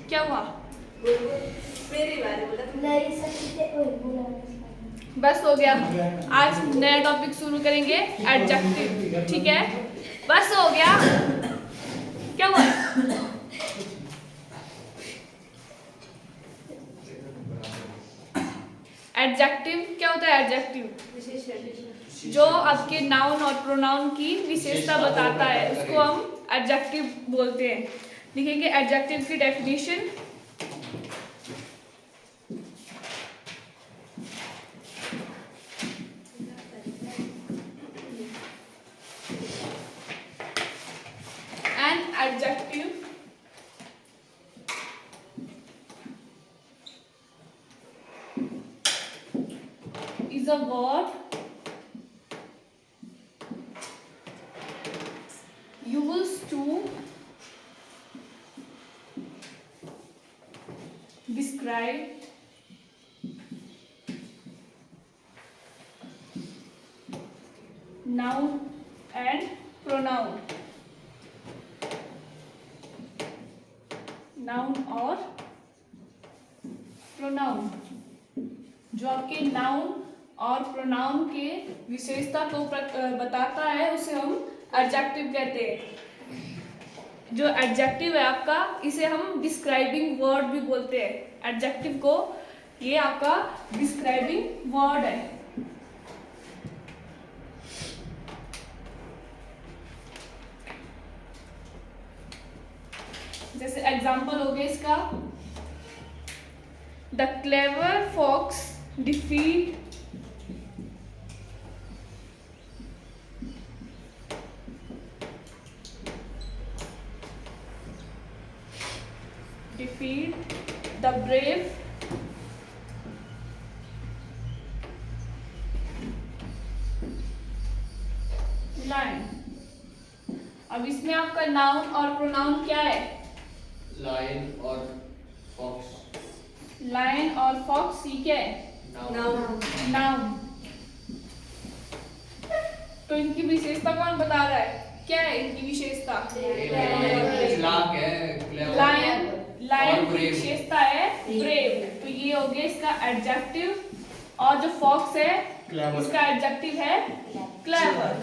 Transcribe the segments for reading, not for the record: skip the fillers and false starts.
क्या हुआ? मेरी बारी बोला तुम। नहीं सकते ओए बोला बस हो गया। आज नया टॉपिक शुरू करेंगे, एडजेक्टिव। ठीक है, बस हो गया। क्या हुआ? एडजेक्टिव क्या होता है? एडजेक्टिव जो आपके नाउन और प्रोनाउन की विशेषता बताता है उसको हम एडजेक्टिव बोलते हैं। लिखेंगे एडजेक्टिव की definition. An adjective is a word used to describe noun and pronoun. Noun और प्रोनाउन जो आपके नाउन और प्रोनाउन के विशेषता को बताता है उसे हम एडजेक्टिव कहते हैं। जो एडजेक्टिव है आपका, इसे हम डिस्क्राइबिंग वर्ड भी बोलते हैं। एडजेक्टिव को ये आपका डिस्क्राइबिंग वर्ड है। जैसे एग्जाम्पल हो गया इसका, the clever fox defeat the brave lion. अब इसमें आपका नाउन और प्रोनाउन क्या है? लायन और फॉक्स। लायन और फॉक्स ये क्या है? नाउन। तो इनकी विशेषता कौन बता रहा है? क्या है इनकी विशेषता? लायन की विशेषता है ब्रेव। तो ये हो गया इसका एडजेक्टिव। और जो फॉक्स है इसका एडजेक्टिव है क्लेवर।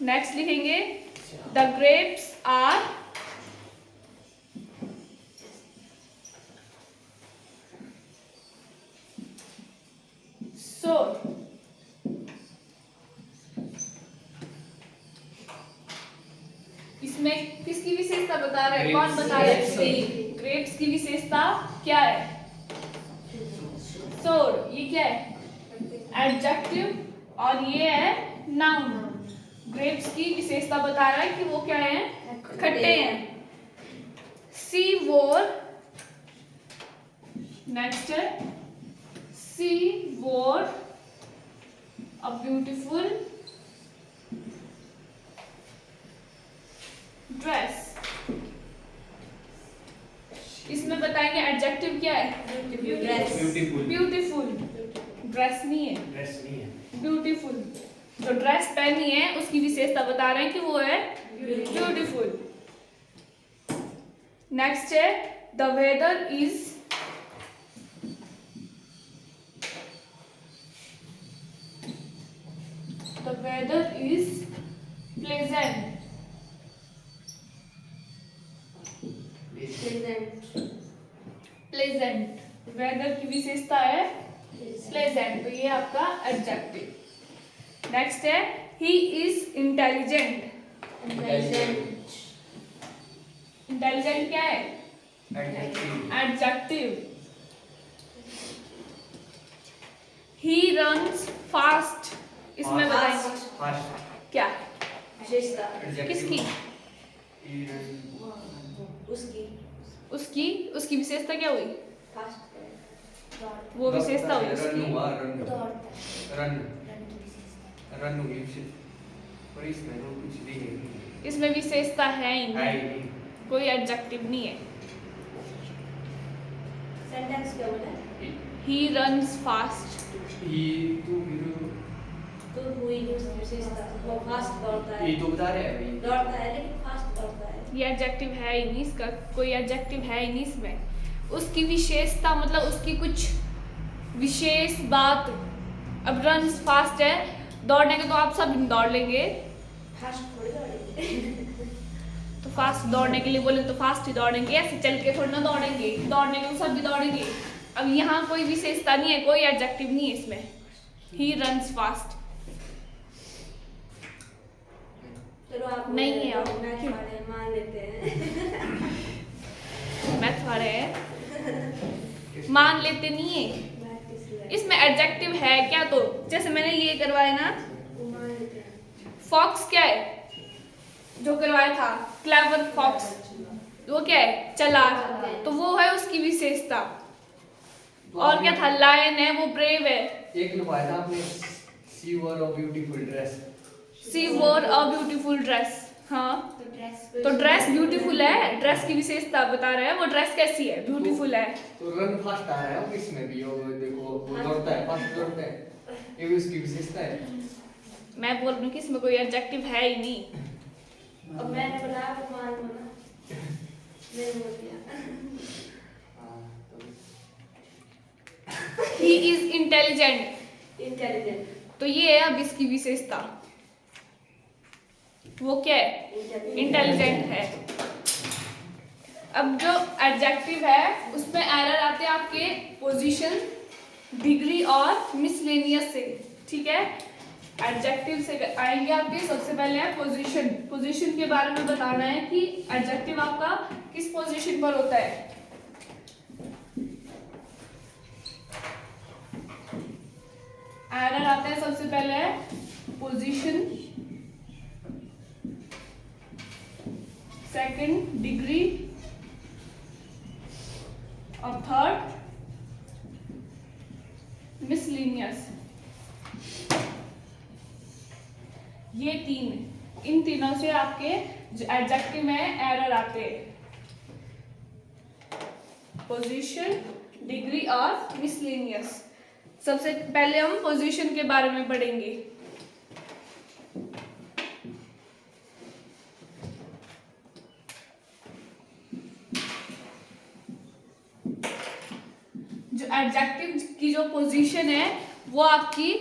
नेक्स्ट लिखेंगे द ग्रेप्स आर sour। इसमें किसकी विशेषता बता रहे हैं? कौन बता रहे हैं? ग्रेप्स की विशेषता क्या है? सोर। ये क्या है? एडजेक्टिव। और ये है नाउन। ग्रेप्स की विशेषता बता रहा है कि वो क्या है? खट्टे हैं। सी वोर। नेक्स्ट है सी वोर a beautiful dress। इसमें बताएंगे एडजेक्टिव क्या है? ब्यूटीफुल। ड्रेस नहीं है, ब्यूटीफुल। जो ड्रेस पहनी है उसकी विशेषता बता रहे हैं कि वो है ब्यूटीफुल। नेक्स्ट है the weather is The weather is pleasant। Pleasant। Weather की विशेषता है प्लेजेंट। तो ये आपका एडजेक्टिव। नेक्स्ट है ही इज इंटेलिजेंट। इंटेलिजेंट क्या है? एडजेक्टिव। He runs fast. इसमें बताएंगे क्या किसकी? उसकी विशेषता क्या हुई? वो विशेषता हुई उसकी इसमें विशेषता है ही नहीं, कोई एडजेक्टिव नहीं है। सेंटेंस क्या बोला? He runs fast. तो हुई नहीं उसकी विशेषता। वो फास्ट दौड़ता है। ये तो बता रहे हैं अभी। दौड़ता है लेकिन फास्ट ये एडजेक्टिव है ही नहीं, इसका कोई एडजेक्टिव है ही नहीं इसमें। उसकी विशेषता मतलब उसकी कुछ विशेष बात। अब रन फास्ट है, दौड़ने के तो आप सब दौड़ लेंगे, फास्ट थोड़ी दौड़ेंगे। तो फास्ट दौड़ने के लिए बोले तो फास्ट ही दौड़ेंगे, ऐसे चल के थोड़ी ना दौड़ेंगे, दौड़ने के तो सब भी दौड़ेंगे। अब यहाँ कोई विशेषता नहीं है, कोई एडजेक्टिव नहीं है इसमें, ही रन्स फास्ट। चलो आप नहीं है आप। मैथ वाले मान लेते हैं। मैथ वाले हैं, मान लेते नहीं है। मैथ इसलिए इसमें एडजेक्टिव है क्या, तो जैसे मैंने ये करवाया ना, वो मान लेते हैं। फॉक्स क्या है जो करवाया था, क्लेवर फॉक्स, वो क्या है, चालाक, तो वो है उसकी विशेषता। और क्या था, लायन है, वो ब्रेव है। एक लिखवाया था आपने, सी वॉर अ ब्यूटीफुल ड्रेस। सी वोर अ ब्यूटीफुल ड्रेस, हाँ तो ड्रेस ब्यूटीफुल है, ड्रेस की विशेषता बता रहे हैं, वो ड्रेस कैसी है, ब्यूटीफुल है। तो रन फास्ट आ रहा है इसमें भी, वो देखो वो दौड़ता है, फास्ट दौड़ता है, ये भी उसकी विशेषता है। मैं बोल रही हूँ कि इसमें कोई एडजेक्टिव है ही नहीं। अब मैंने बोला आप मान लो ना, मैंने बोल दिया। ही इज इंटेलिजेंट, इंटेलिजेंट, तो ये है अब इसकी विशेषता, वो क्या है, इंटेलिजेंट है। अब जो एडजेक्टिव है उसमें एरर आते हैं आपके पोजीशन, डिग्री और मिसलेनियस से, ठीक है। एडजेक्टिव से आएंगे आपके, सबसे पहले है पोजीशन। पोजीशन के बारे में बताना है कि एडजेक्टिव आपका किस पोजीशन पर होता है। एरर आता है सबसे पहले है पोजीशन, सेकंड डिग्री और थर्ड मिसलिनियस। ये तीन, इन तीनों से आपके जो एडजेक्टिव में एरर आते हैं, पोजीशन, डिग्री और मिसलिनियस। सबसे पहले हम पोजीशन के बारे में पढ़ेंगे। जो एडजेक्टिव की जो पोजीशन है वो आपकी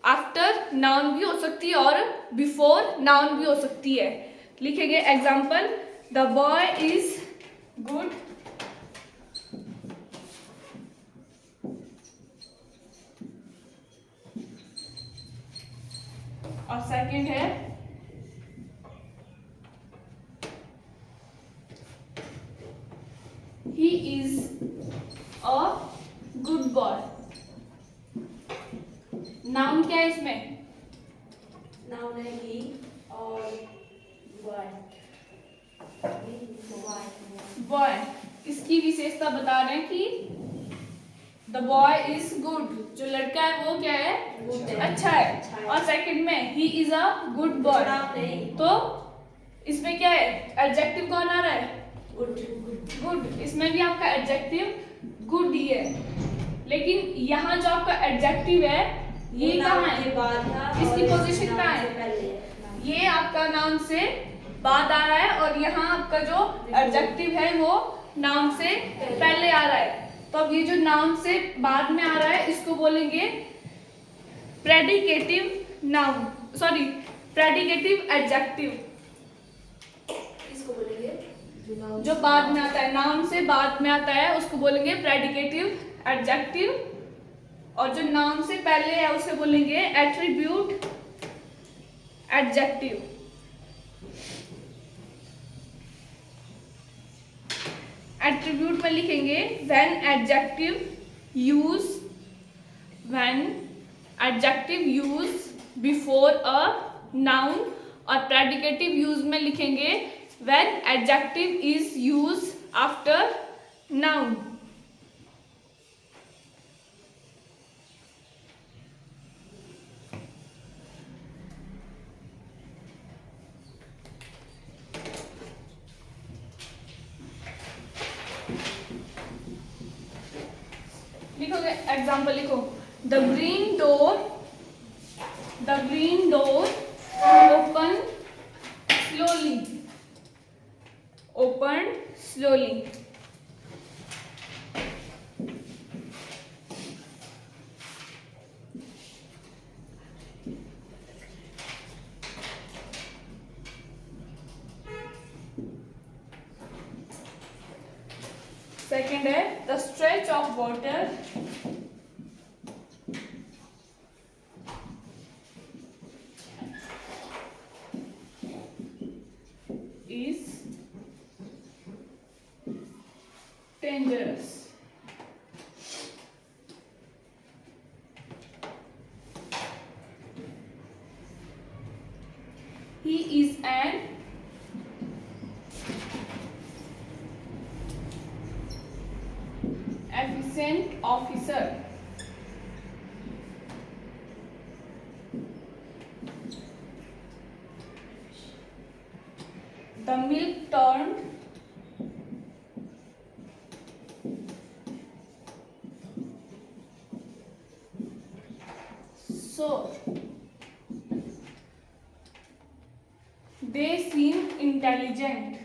आफ्टर नाउन भी हो सकती है और बिफोर नाउन भी हो सकती है। लिखेंगे example, the boy is good, और सेकंड है he is a good boy. Noun क्या है इसमें, नाउन है ही और बॉय। बॉय, इसकी विशेषता बता रहे हैं कि द बॉय इज गुड, जो लड़का है वो क्या है, Good है। अच्छा है। और सेकंड में he is a good boy, तो इसमें क्या है, एडजेक्टिव कौन आ रहा है, गुड। गुड। इसमें भी आपका एडजेक्टिव गुड ही है, लेकिन यहाँ जो आपका एडजेक्टिव है ये कहाँ है, इसकी पोजीशन कहाँ है, ये आपका नाउन से बाद आ रहा है और यहाँ आपका जो एडजेक्टिव है वो नाउन से पहले आ रहा है। तो अब ये जो नाउन से बाद में आ रहा है इसको बोलेंगे predicative noun, sorry predicative adjective. किसको बोलेंगे, जो बाद में आता है, नाउन से बाद में आता है उसको बोलेंगे प्रेडिकेटिव एडजेक्टिव, और जो नाउन से पहले है उसे बोलेंगे एट्रीब्यूट एडजेक्टिव। एट्रीब्यूट में लिखेंगे when adjective use before a noun, और प्रेडिकेटिव यूज में लिखेंगे when adjective is use after noun. लिखोगे एग्जाम्पल, लिखो the green door open slowly. opened slowly. Second है the stretch of water is dangerous. He is an efficient officer. The milk turned sour. They seem intelligent.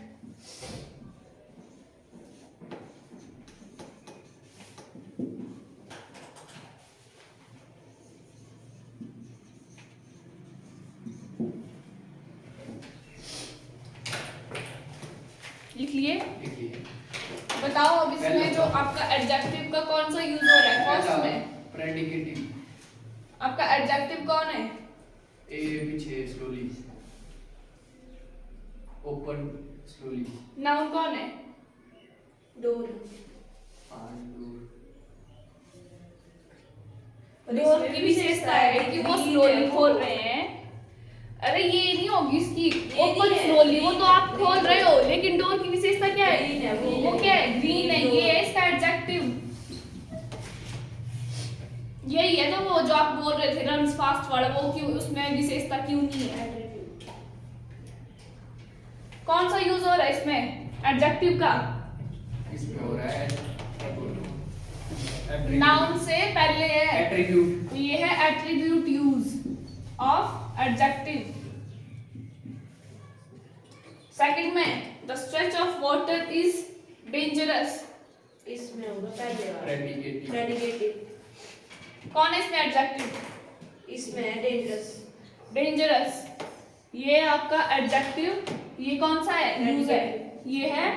लिख लिए? देखिए बताओ अब इसमें जो आपका एडजेक्टिव का कौन सा यूज हो रहा है फर्स्ट में? प्रेडिकेटिव। आपका एडजेक्टिव कौन है? ए पीछे स्लोली, ओपन स्लोली। नाउन कौन है? डोर। डोर की विशेषता है कि वो स्लोली खोल रहे हैं। अरे ये नहीं होगी इसकी ओपन स्लोली, वो तो आप खोल रहे हो, लेकिन डोर की विशेषता क्या है? वो क्या है? ग्रीन है, ये है इसका एडजेक्टिव। यही है ना वो जो आप बोल रहे थे रन्स फास्ट वाला, वो क्यों उसमें विशेषता क्यों नहीं है? कौन सा यूज हो रहा है इसमें एडजेक्टिव का? इसमें हो रहा है नाउन से पहले है एट्रीब्यूट। तो ये है attribute use of adjective. Second में the stretch of water is dangerous. इसमें होगा पहले वाला प्रेडिकेटिव। प्रेडिकेटिव। कौन है इसमें एडजेक्टिव? इसमें है डेंजरस। डेंजरस ये आपका एडजेक्टिव, ये कौन सा है? यूज है, ये है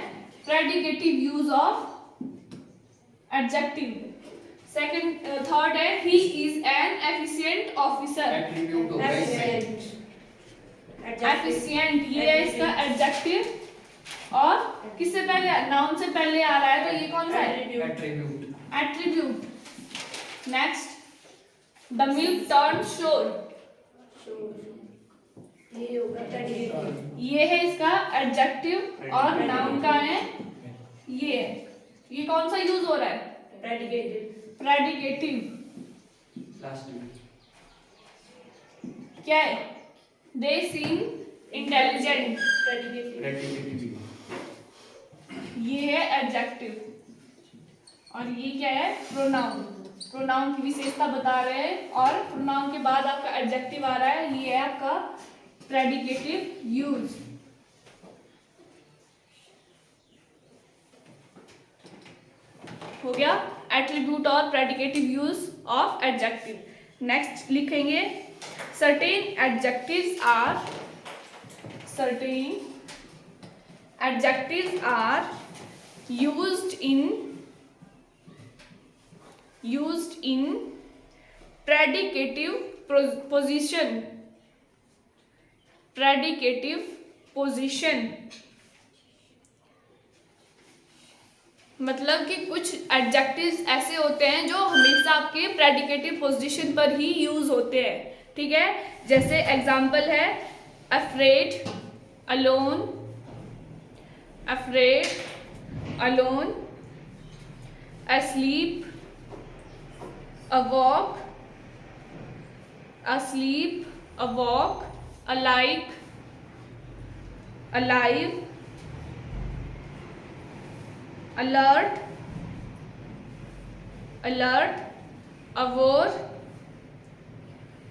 predicative use of adjective. Second third है he is an efficient officer. Attribute होगा इसमें। एफिशिएंट ये है इसका एडजेक्टिव और किससे पहले? नाउन से पहले आ रहा है, तो ये कौन सा है? Attribute. Attribute. Next the milk turn sure. ये होगा प्रेडिकेटिव। ये है इसका एडजेक्टिव और नाउन का है ये कौन सा यूज हो रहा है? प्रेडिकेटिव। प्रेडिकेटिव। लास्ट में क्या है? दे सीम इंटेलिजेंट। प्रेडिकेटिव। ये है एडजेक्टिव और ये क्या है? प्रोनाउन। प्रोनाउन की विशेषता बता रहे हैं और प्रोनाउन के बाद आपका एडजेक्टिव आ रहा है, ये है आपका प्रेडिकेटिव यूज। हो गया एट्रीब्यूट और predicative use of adjective. Next लिखेंगे certain adjectives are used in predicative position। predicative position मतलब कि कुछ एडजेक्टिव्स ऐसे होते हैं जो हमेशा आपके प्रेडिकेटिव पोजीशन पर ही यूज होते हैं, ठीक है? जैसे एग्जाम्पल है afraid, alone, asleep, awoke, alike, alive, alert, aware,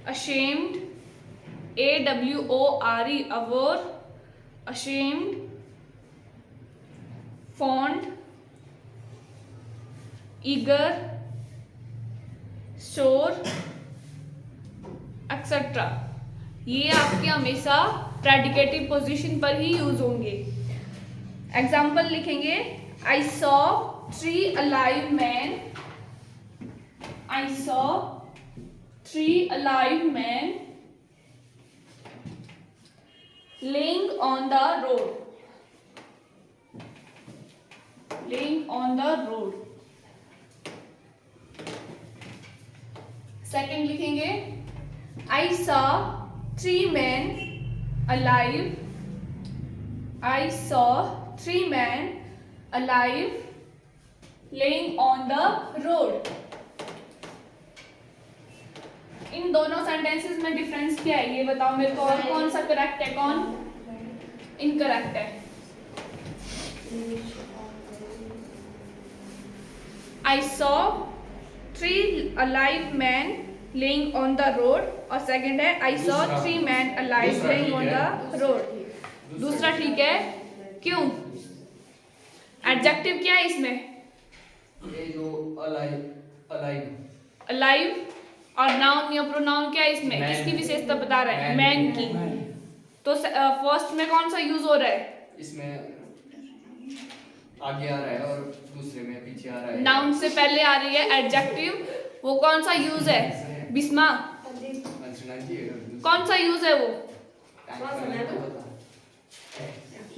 ashamed, awore, aware, ashamed, fond, eager, sure, etcetera, ये आपके हमेशा प्रेडिकेटिव पोजीशन पर ही यूज होंगे। एग्जाम्पल लिखेंगे, I saw 3 alive man, I saw 3 alive man laying on the road, laying on the road। Second लिखेंगे, I saw 3 men alive, I saw 3 men alive laying on the road। इन दोनों sentences में difference क्या है ये बताओ मेरे को, और कौन सा करेक्ट है कौन इनकरेक्ट है। I saw 3 alive men laying on the road, और सेकंड है I saw 3 men alive laying on the road। दूसरा ठीक है, क्यों? एडजेक्टिव क्या है इसमें? ये जो alive, alive, alive, और नाउन या प्रोनाउन क्या है इसमें? किसकी विशेषता बता रहे हैं? मैन की। तो फर्स्ट में कौन सा यूज हो रहा है? इसमें आगे आ रहा है और दूसरे में पीछे आ रहा है। नाउन से पहले आ रही है एडजेक्टिव, वो कौन सा यूज है? बिस्मा, कौन सा यूज है वो?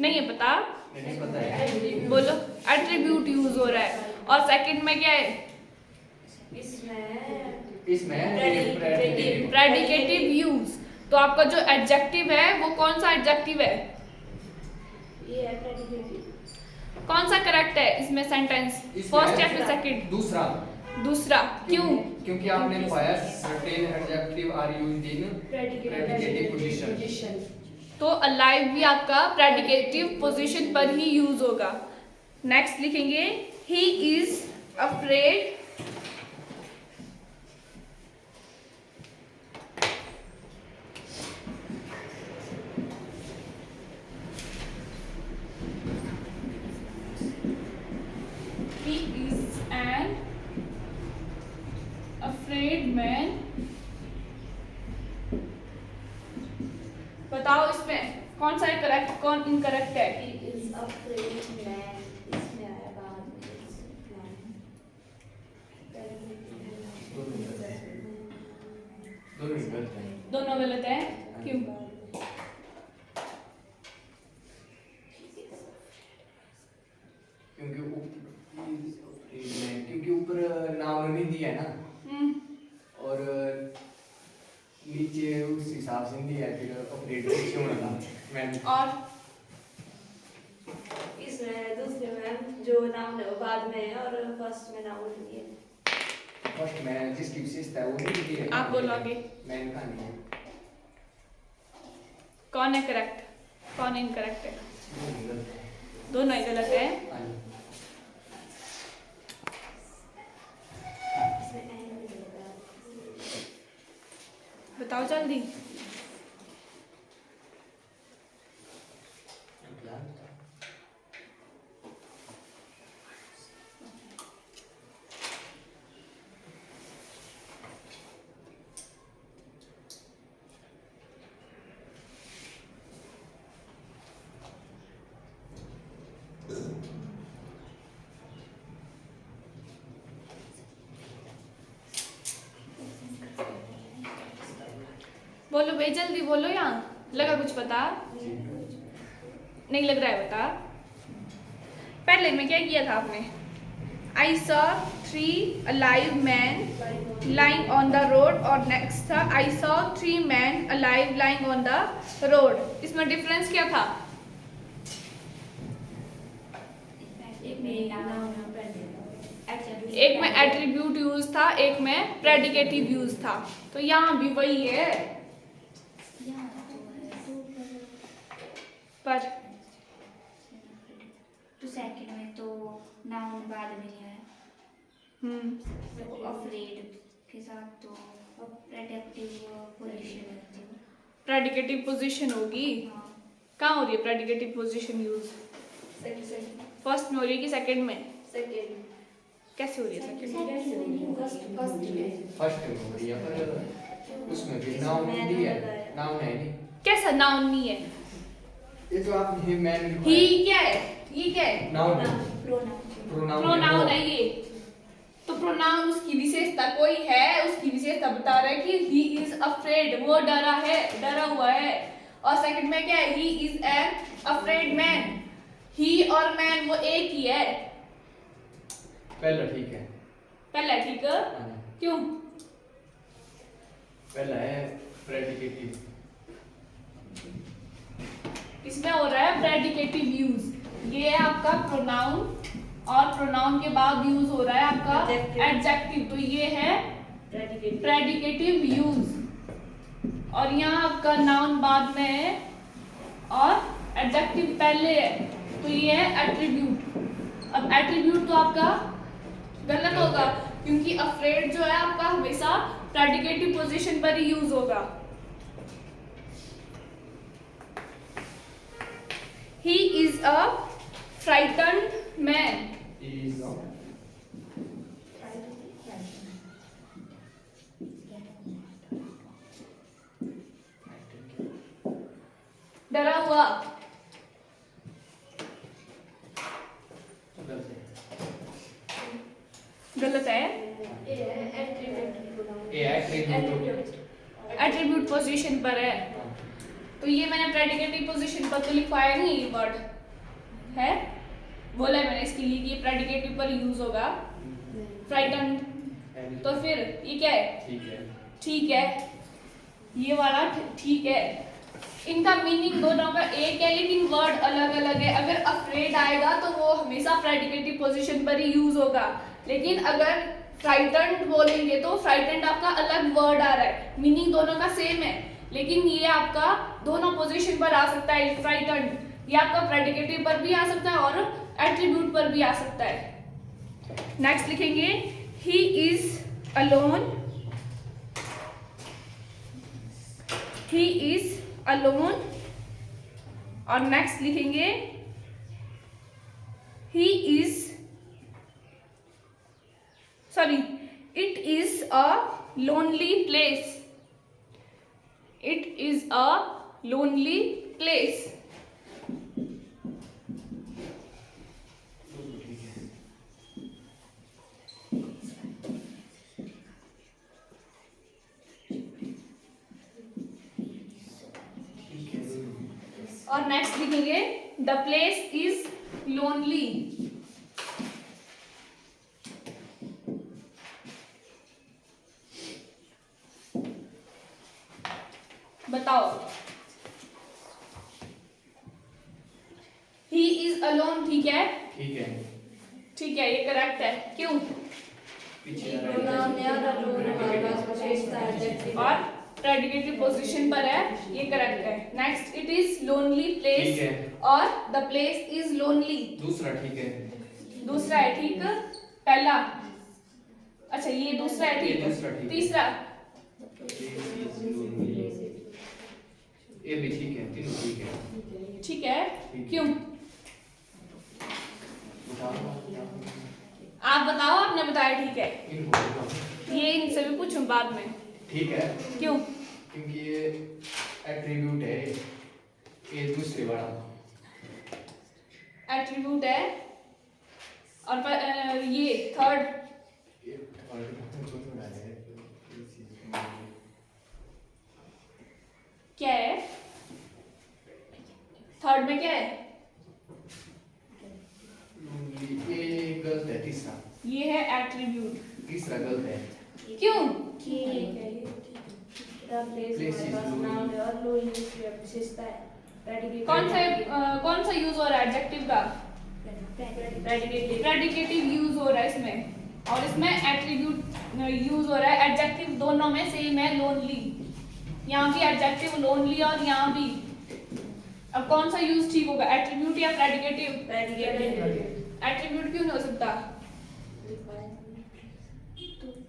नहीं है पता? नहीं पता है। बोलो। एट्रीब्यूट यूज हो रहा है। और सेकंड में क्या है? इसमें प्रेडिकेटिव यूज। तो आपका जो एडजेक्टिव है वो कौन सा एडजेक्टिव है? ये है प्रेडिकेटिव। कौन सा करेक्ट है इसमें सेंटेंस? फर्स्ट या फिर सेकंड? दूसरा। दूसरा, क्यों? क्योंकि आपने पाया certain adjective are used in predicative position. तो अलाइव भी आपका प्रेडिकेटिव पोजीशन पर ही यूज होगा। नेक्स्ट लिखेंगे, he is afraid afraid man। बताओ इसमें कौन सा है करेक्ट कौन इनकरेक्ट है? He is afraid man, इसमें आया बाद में दोनों गलत है। क्यों? क्योंकि ऊपर नाउन नहीं दिया है ना, और नीचे उस हिसाब से नहीं है, फिर अपडेट कैसे होना मैम। और इसमें दूसरे में जो नाउन है वो बाद में है और फर्स्ट में नाउन नहीं है। फर्स्ट में जिसकी विशेषता है वो नहीं दी है। आप बोलोगे मैन का नहीं है। कौन है करेक्ट कौन इनकरेक्ट है? दोनों ही गलत है। बताओ जल्दी। बोलो भाई जल्दी बोलो, यहाँ लगा कुछ पता? नहीं लग रहा है बता। पहले में क्या किया था आपने? I saw 3 alive men lying on the road, और नेक्स्ट था I saw 3 men alive lying on the road। इसमें डिफरेंस क्या था? एक में एट्रीब्यूट यूज था, एक में प्रेडिकेटिव यूज था। तो यहाँ भी वही है पर तो सेकंड में तो नाउन बाद में नहीं आया। अफ्रेड के साथ तो प्रेडिकेटिव पोजीशन होती है। प्रेडिकेटिव पोजीशन होगी। हाँ। कहाँ हो रही है predicative position use? Second first में हो रही है कि सेकंड में? सेकंड कैसे हो रही है सेकंड? फर्स्ट फर्स्ट में हो रही है पर उसमें भी नाउन नहीं है, नाउन है नहीं। कैसा नाउन नहीं है? ये तो आपने मैन ही क्या है? ये क्या है? नाउन प्रोनाउन प्रोनाउन है ये। तो प्रोनाउन उसकी विशेषता कोई है, उसकी विशेषता बता रहा है कि ही इज अफ्रेड, वो डरा है, डरा हुआ है। और सेकंड में क्या है? He is an afraid man. He और मैन वो एक ही है। पहला ठीक है। पहला ठीक है? हाँ। क्यों? पहला है प्रेडिकेटिव। इसमें हो रहा है प्रेडिकेटिव यूज। ये है आपका प्रोनाउन और प्रोनाउन के बाद यूज हो रहा है आपका एडजेक्टिव। तो ये है प्रेडिकेटिव यूज। और यहाँ आपका नाउन बाद में है और एडजेक्टिव पहले है। तो ये है एट्रीब्यूट। अब एट्रीब्यूट तो आपका गलत होगा क्योंकि अफ्रेड जो है आपका हमेशा प्रेडिकेटिव पोजीशन पर ही यूज होगा। He is a frightened man. Is डरा हुआ। गलत है। एट्रीब्यूट पोजीशन पर है। तो ये मैंने प्रेडिकेटिव पोजीशन पर तो लिखवाया नहीं ये वर्ड है, बोला है मैंने इसके लिए कि ये प्रेडिकेटिव पर यूज होगा फ्राइटन। तो फिर ये क्या है? ठीक है। ठीक है, ये वाला ठीक है। इनका मीनिंग दोनों का एक है लेकिन वर्ड अलग अलग है। अगर अफ्रेड आएगा तो वो हमेशा प्रेडिकेटिव पोजीशन पर ही यूज होगा, लेकिन अगर फ्राइटन्ड बोलेंगे तो फ्राइटन्ड आपका अलग वर्ड आ रहा है, मीनिंग दोनों का सेम है लेकिन ये आपका दोनों पोजीशन पर आ सकता है। फ्राइटन्ड ये आपका प्रेडिकेटिव पर भी आ सकता है और एट्रीब्यूट पर भी आ सकता है। नेक्स्ट लिखेंगे he is alone. He is alone. और नेक्स्ट लिखेंगे he is sorry it is a lonely place. It is a lonely place. और नेक्स्ट लिखेंगे the place is lonely. बताओ। He is alone ठीक है? ठीक है। ठीक है, ये करेक्ट है। क्यों? पीछे प्रोनाउन है और अलोन हमारे पास विशेषता एडजेक्टिव और प्रेडिकेटिव पोजीशन पर है, ये करेक्ट है। Next it is lonely place ठीक है। और द प्लेस इज लोनली। दूसरा ठीक है। दूसरा है ठीक। पहला अच्छा ये दूसरा है ये ठीक। दूसरा ठीक है। तीसरा ये भी ठीक है, तीनों ठीक है। ठीक है। क्यों? आप बताओ, आपने बताया ठीक है। इनको बताओ। ये इनसे भी पूछूं बाद में। ठीक है क्यों? क्योंकि ये एट्रीब्यूट है, ये दूसरे वाला एट्रीब्यूट है और ये थर्ड क्या है? थर्ड में क्या है? ये गलत है। तीसरा ये है एट्रीब्यूट। तीसरा गलत है। क्यों? कौन सा यूज हो रहा है एडजेक्टिव का? प्रेडिकेटिव यूज हो रहा है इसमें, और इसमें एट्रीब्यूट यूज हो रहा है। एडजेक्टिव दोनों में सेम है, लोनली। यहाँ भी एडजेक्टिव लोनली और यहाँ भी। अब कौन सा यूज ठीक होगा, एट्रीब्यूट या प्रेडिकेटिव? एट्रीब्यूट क्यों नहीं हो सकता?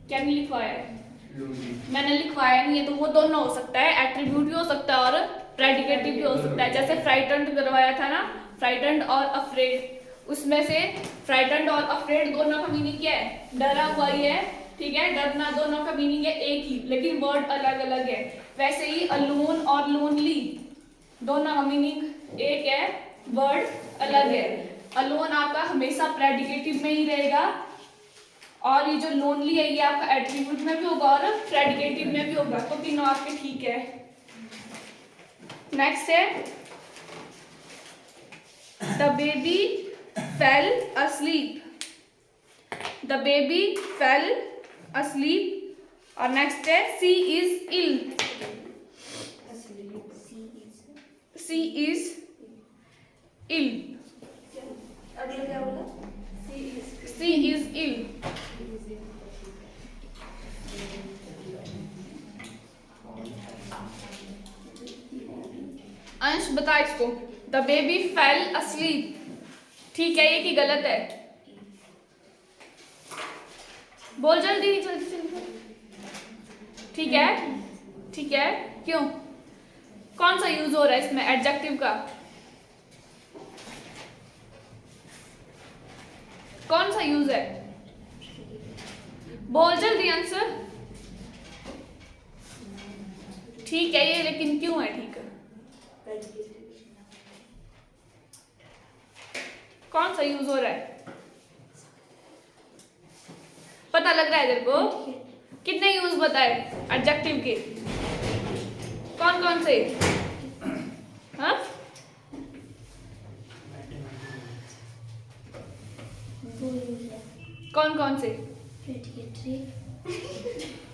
क्या नहीं लिखवाया है? मैंने लिखवाया नहीं है, तो वो दोनों हो सकता है, एट्रीब्यूट भी हो सकता है और प्रेडिकेटिव भी हो सकता है। जैसे फ्राइटन्ड करवाया था ना, फ्राइटन्ड और अफ्रेड, उसमें से फ्राइटन्ड और अफ्रेड दोनों का मीनिंग क्या है? डरा हुआ ही है, ठीक है, डरना, दोनों का मीनिंग है एक ही, लेकिन वर्ड अलग अलग है। वैसे ही अलोन और लोनली दोनों का मीनिंग एक है, वर्ड अलग है। अलोन आपका हमेशा प्रेडिकेटिव में ही रहेगा, और ये जो लोनली है ये आपका एट्रीब्यूट में भी होगा और प्रेडिकेटिव में भी होगा, तो तीनों आपके ठीक है। नेक्स्ट है the baby fail asleep, the baby fail asleep। और नेक्स्ट है सी इज इल, सी इज इल, अगला क्या बोला? सी इज इल। अंश बता इसको, द बेबी फेल asleep, ठीक है ये कि गलत है? बोल जल्दी जल्दी जल्दी। ठीक है, ठीक है, क्यों? कौन सा यूज हो रहा है इसमें एडजेक्टिव का? कौन सा यूज है? बोल जल्दी आंसर। ठीक है ये, लेकिन क्यों है ठीक है? कौन सा यूज हो रहा है? पता लग रहा है तेरे को? कितने यूज बताए एडजेक्टिव के? कौन कौन से? हाँ, कौन कौन से?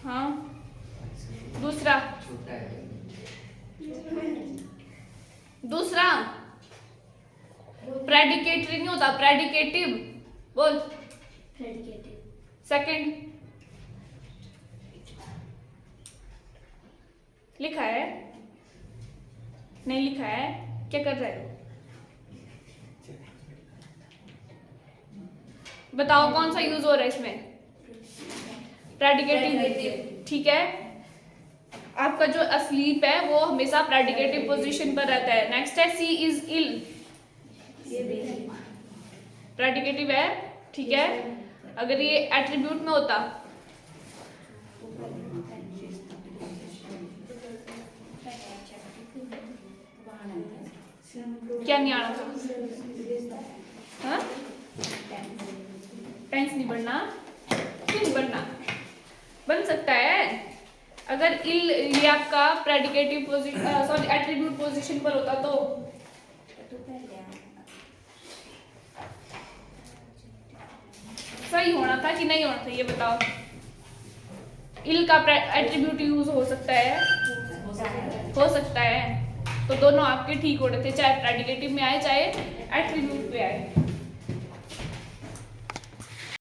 हाँ, दूसरा छोटा है। दूसरा प्रेडिकेटरी नहीं होता, प्रेडिकेटिव बोल। सेकंड लिखा है? नहीं लिखा है, क्या कर रहे हो? बताओ कौन सा यूज हो रहा है इसमें? प्रेडिकेटिव, ठीक है। आपका जो asleep है वो हमेशा प्रेडिकेटिव पोजीशन पर रहता है। नेक्स्ट है सी इज इल, प्रेडिकेटिव है, ठीक है। अगर ये एट्रीब्यूट में होता क्या नहीं आना था? हाँ, टेंस नहीं बढ़ना, क्यों नहीं बढ़ना? बन सकता है अगर इल ये आपका predicative position, sorry attribute position पर होता तो। सही होना था कि नहीं होना था ये बताओ। इल का एट्रीब्यूट यूज हो सकता है, हो सकता है, तो दोनों आपके ठीक हो रहे थे, चाहे प्रेडिकेटिव में आए चाहे एट्रीब्यूट पे आए।